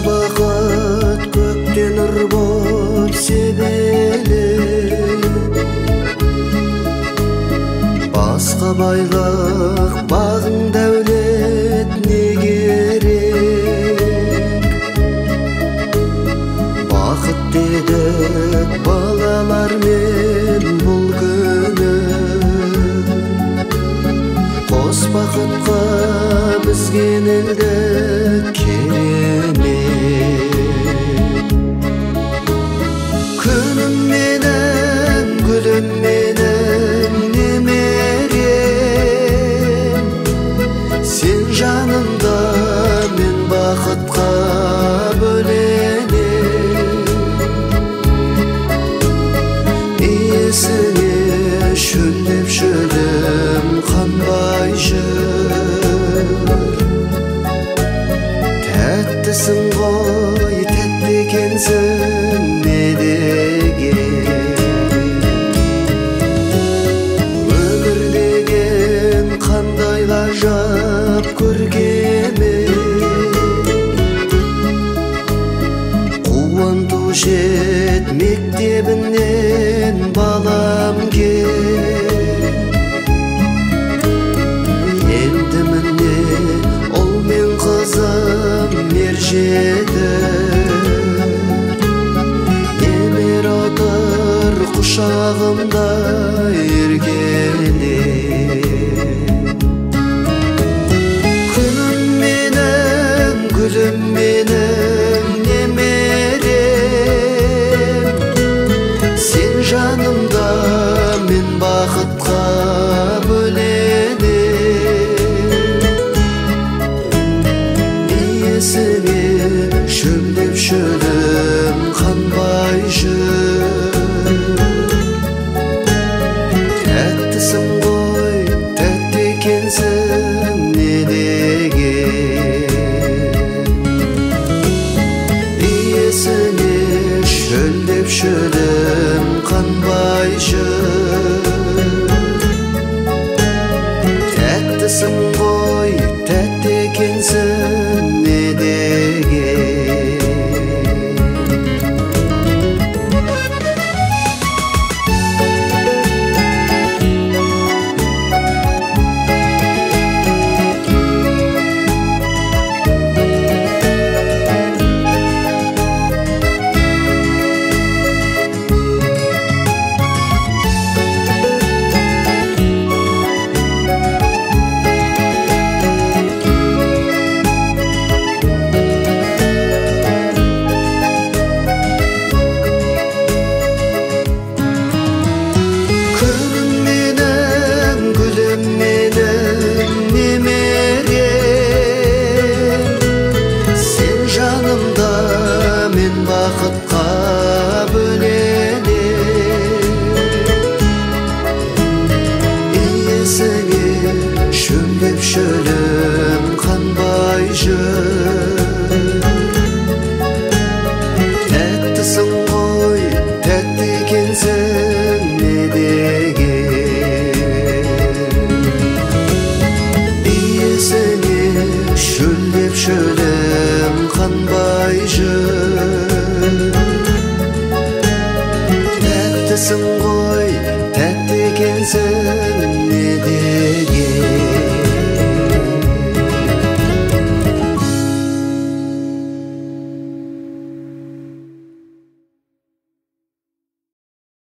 Бақыт көктен нұр боп себелі, басқа байлық бағың дәулет не керек? Бақыт дедік балалармен бұл күні, қос бақытқа біз кенелдік керемет. Күнім менің, гүлім менің, немерем, сен жанымда, мен бақытқа бөленем. Иесіне шөлдеп шөлім қанбай жүр. Тәттісің ғой, тәтті екенсің не деген? Өмір деген қандай ғажап көркемет, қуантушы ед мектебінен балам кел. Енді міне ұл мен қызым ер жеді, емер отыр құшағымда еркеле. Күнім менің, гүлім менің, немерем, сен жанымда, мен бақытқа бөленем. Иесіне шөлдеп шөлім қанбай жүр. Тәттісің ғой, тәтті екенсің не деген? Иесіне шөлдеп шөлім қанбай жүр. Тәттісің ғой, тәтті екенсің не деген? Күнім менің, гүлім менің, немерем, сен жанымда, мен бақытқа бөленем. Иесіне шөлдеп шөлім қанбай жүр. Тәттісің ғой, тәтті екенсің не деген? Иесіне шөлдеп шөлім қанбай жүр. Тәттісің ғой, тәтті екенсің не деген?